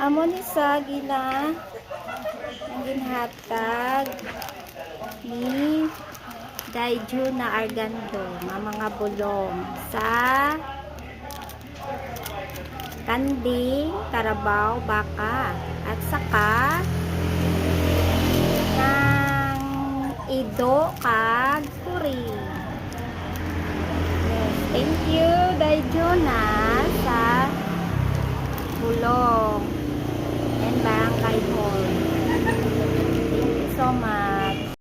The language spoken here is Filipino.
Amo ni sa gina ang ginhatag ni Daiju na Argando nga mga bulong sa kanding, karabaw, baka at saka ng ido kag kuri. Yes, thank you Daiju na sa bulong and barangay hall. Thank you so much.